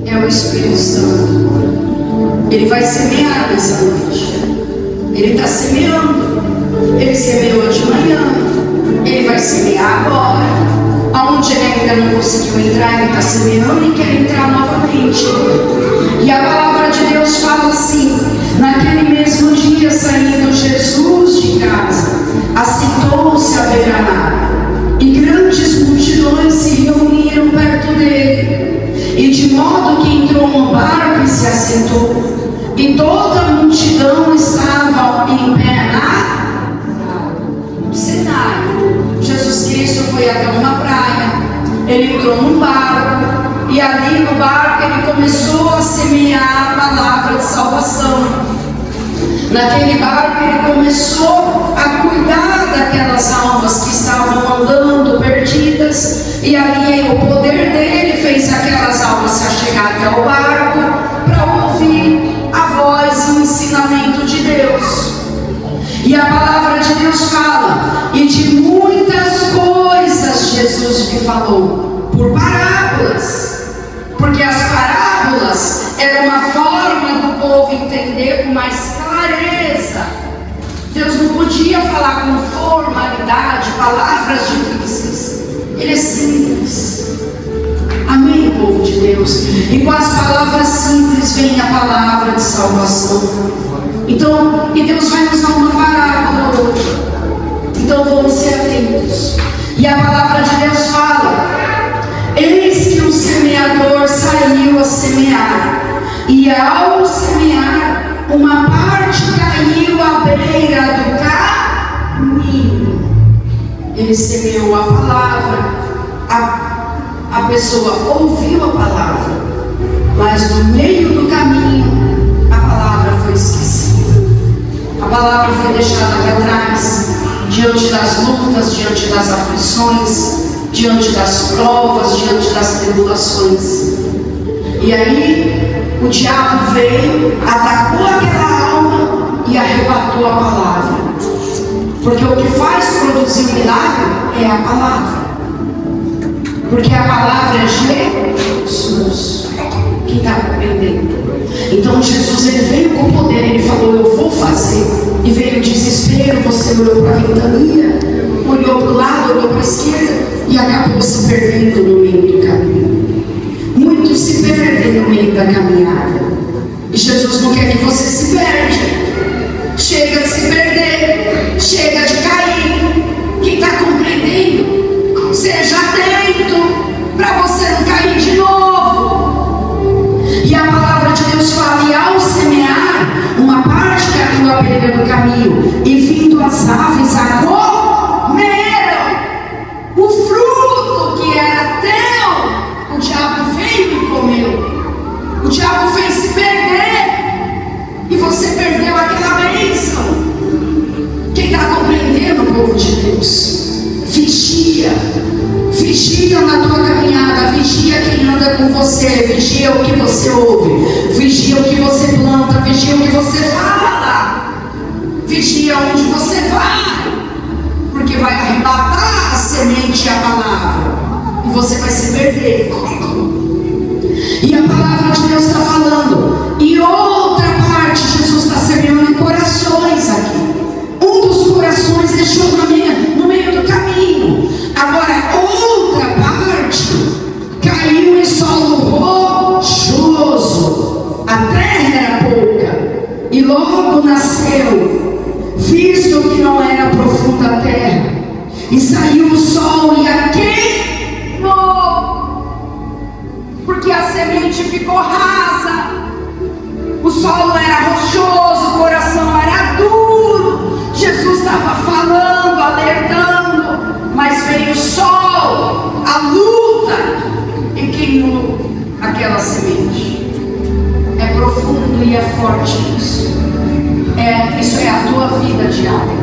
é o Espírito Santo. Ele vai semear nessa noite. Ele está semeando. Ele semeou de manhã. Ele vai semear agora. Aonde ele ainda não conseguiu entrar, ele está semeando e quer entrar novamente. E a palavra de Deus fala assim: naquele mesmo dia, saindo Jesus de casa, assentou-se à beira-mar, e grandes multidões se reuniram perto dele, e de modo que entrou no barco e se assentou, e toda a multidão estava em pé no cenário. Jesus Cristo foi até uma praia, ele entrou num barco, e ali no barco ele começou a semear a palavra de salvação. Naquele barco ele começou a cuidar daquelas almas que estavam andando perdidas, e ali o poder dele fez aquelas almas se achegar até o barco para ouvir a voz e o ensinamento de Deus. E a palavra de Deus fala, e de muitas coisas Jesus lhe falou, por parábolas, porque as parábolas eram uma forma do povo entender com mais clareza. Deus não podia falar com formalidade, palavras difíceis. Ele é simples. Amém, povo de Deus? E com as palavras simples vem a palavra de salvação. Então, e Deus vai nos dar uma parábola hoje. Então vamos ser atentos. E a palavra de Deus fala: eis que o semeador saiu a semear, e ao semear, uma parte caiu à beira do caminho. Ele semeou a palavra, a pessoa ouviu a palavra, mas no meio do caminho a palavra foi esquecida. A palavra foi deixada para trás, diante das lutas, diante das aflições, diante das provas, diante das tribulações. E aí o diabo veio, atacou aquela alma e arrebatou a palavra. Porque o que faz produzir o milagre é a palavra. Porque a palavra é Jesus. Quem está compreendendo? Então Jesus, ele veio com poder, ele falou: eu vou fazer. E veio o desespero, você olhou para a ventania, olhou para o lado, olhou para a esquerda, e acabou se perdendo no meio do caminho. Muitos se perdem no meio da caminhada, e Jesus não quer que você se perca. Chega de se perder, chega de cair. Quem está compreendendo? Seja atento para você não cair de novo. E a palavra de Deus fala: e ao semear, uma parte caiu à beira do caminho, e vindo as aves a comeram o fruto que era teu. O diabo veio e comeu. O diabo fez se perder, e você perdeu aquela bênção. Quem está compreendendo, povo de Deus? Vigia. Vigia na tua caminhada, vigia quem anda com você, vigia o que você ouve, vigia o que você planta, vigia o que você fala, vigia onde você vai, porque vai arrebatar a semente e a palavra, e você vai se perder. E a palavra de Deus está falando, e outra parte, Jesus está semeando em corações aqui. Um dos corações deixou no meio do caminho. Agora outra parte caiu em solo rochoso. A terra era pouca, e logo nasceu, visto que não era profunda a terra. E saiu o sol e a queimou, porque a semente ficou rasa. O solo era rochoso, o coração era duro. Jesus estava falando, alertando, mas veio o sol, a luta, e queimou aquela semente. É profundo e é forte isso. Isso é a tua vida diária.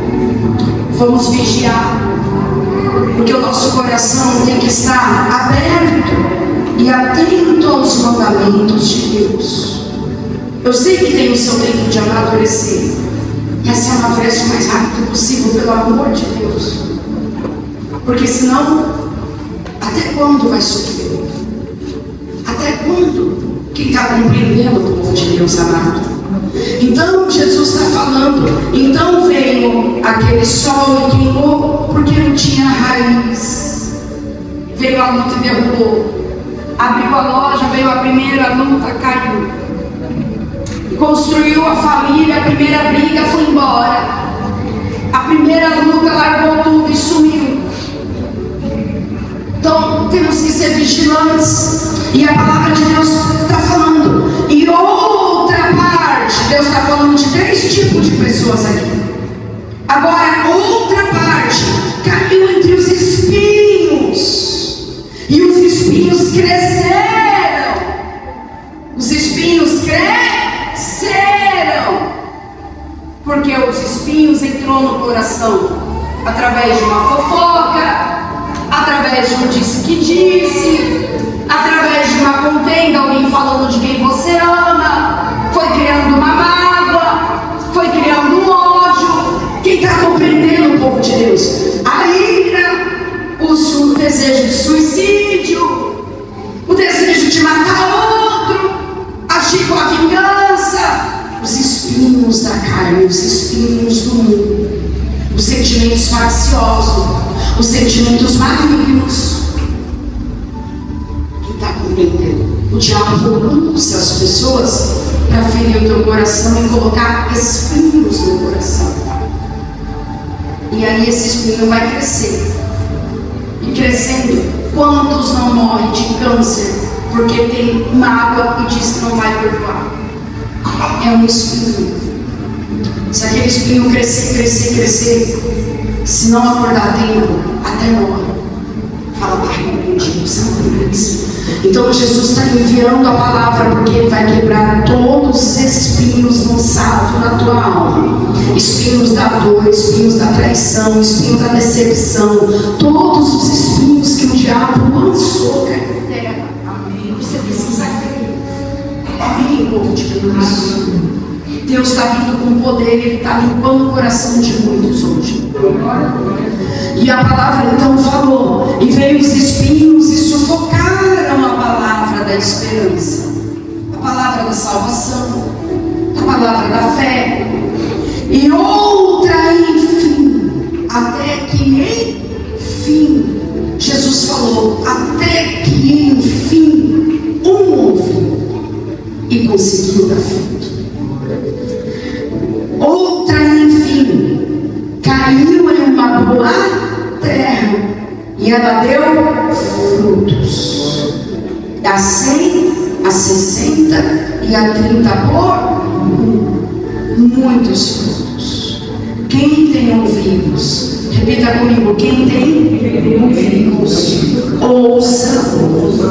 Vamos vigiar, porque o nosso coração tem que estar aberto e atento aos mandamentos de Deus. Eu sei que tem o seu tempo de amadurecer, mas se amadurece o mais rápido possível, pelo amor de Deus. Porque senão, até quando vai sofrer? Até quando? Quem está compreendendo o povo de Deus amado? Então Jesus está falando. Então veio aquele sol e queimou, porque não tinha raiz. Veio a luta e derrubou. Abriu a loja, veio a primeira luta, caiu. Construiu a família, a primeira briga foi embora. A primeira luta largou tudo e sumiu. Então temos que ser vigilantes. E a palavra de Deus está falando. E outra parte, Deus está falando de 3 tipos de pessoas aqui. Agora, outra parte caiu entre os espinhos. E os espinhos cresceram. Os espinhos cresceram. Porque os espinhos entrou no coração através de uma fofoca, através de um disse-que-disse, através de uma contenda, alguém falando de quem você ama, foi criando uma mágoa, foi criando um ódio. Quem está compreendendo o povo de Deus? A ira, o desejo de suicídio, o desejo de matar outro, agir com a vingança, os espinhos da carne, os espinhos do mundo, os sentimentos facciosos, os sentimentos malignos. Quem está compreendendo? O diabo usa as pessoas para ferir o teu coração e colocar espinhos no coração. E aí esse espinho vai crescer. E crescendo, quantos não morrem de câncer porque tem mágoa e diz que não vai perdoar? É um espinho. Se aquele espinho crescer, se não acordar a tempo, até morre. Fala, Pai, bendito, Santo Deus. Então Jesus está enviando a palavra, porque Ele vai quebrar todos os espinhos lançados na tua alma. Espinhos da dor, espinhos da traição, espinhos da decepção. Todos os espinhos que o diabo lançou caem na terra. Amém. Você precisa crer. Amém, povo de Deus. Deus está vindo com poder, Ele está limpando o coração de muitos hoje. E a palavra então falou, e veio os espinhos e sufocaram a palavra da esperança, a palavra da salvação, a palavra da fé. E outra, enfim, até que enfim, Jesus falou, até que enfim, ouve e conseguiu dar fruto. Outra, enfim, caiu em uma boa terra e ela deu frutos, a 100, a 60 e a 30 por muitos frutos. Quem tem ouvidos, repita comigo, quem tem ouvidos, ouça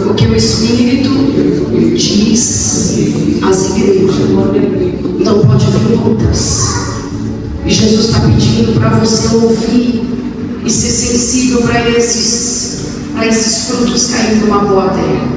o que o Espírito diz às igrejas. Então pode vir lutas, e Jesus está pedindo para você ouvir e ser sensível para esses frutos caindo numa boa terra.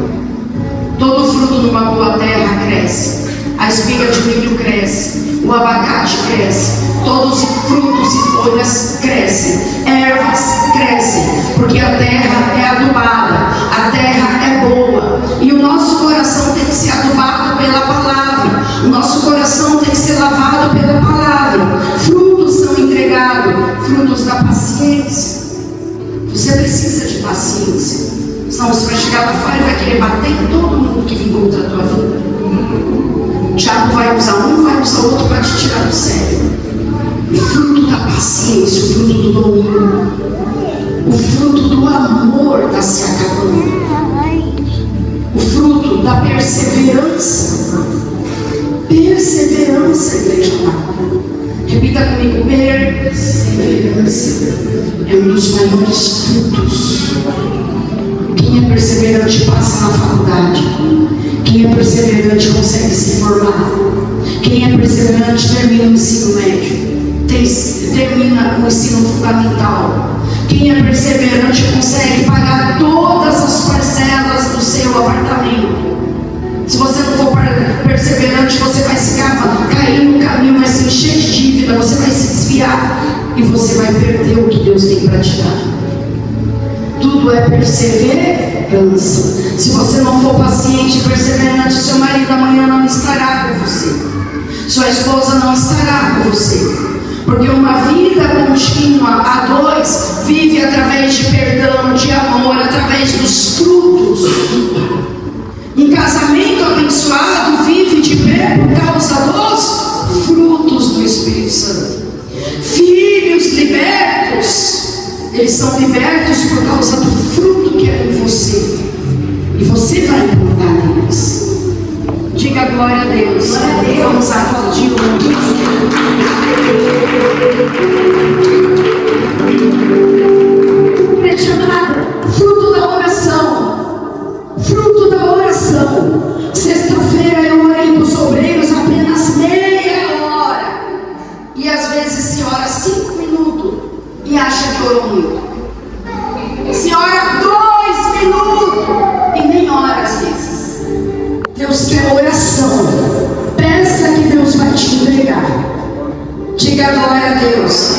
Todo fruto numa boa terra cresce, a espiga de milho cresce, o abacate cresce, todos os frutos e folhas crescem, ervas crescem, porque a terra é adubada, a terra é boa, e o nosso coração tem que ser adubado pela palavra, o nosso coração tem que ser lavado pela palavra. Frutos são entregados, frutos da paciência. Você precisa de paciência, senão você vai chegar lá fora e vai querer bater em todo mundo que vem contra a tua vida. O diabo vai usar um, vai usar o outro para te tirar do sério. O fruto da paciência, o fruto do domínio, o fruto do amor está se acabando, o fruto da perseverança. Perseverança, igreja amada. Repita comigo, perseverança é um dos maiores frutos. Quem é perseverante passa na faculdade. Quem é perseverante consegue se formar. Quem é perseverante termina o ensino médio, termina o ensino fundamental. Quem é perseverante consegue pagar todas as parcelas do seu apartamento. Se você não for perseverante, você vai se cair no caminho, vai se encher de dívida, você vai se desviar e você vai perder o que Deus tem para te dar. Tudo Fruto é perseverança. Se você não for paciente e perseverante, seu marido amanhã não estará com você, sua esposa não estará com você. Porque uma vida contínua a dois vive através de perdão, de amor, através dos frutos. Um casamento abençoado vive de pé por causa dos frutos do Espírito Santo. Filhos libertos, eles são libertos por causa do fruto que é em você. E você vai plantar neles. Diga glória a Deus. Vamos aplaudir o nome. Igreja amada, fruto da oração. Fruto da oração. Sexta-feira eu orei para os obreiros apenas meia hora. E às vezes se ora 5 minutos e acha que orou muito. Se ora 2 minutos e nem ora às vezes. Deus quer oração. Peça que Deus vai te entregar. Diga glória a Deus.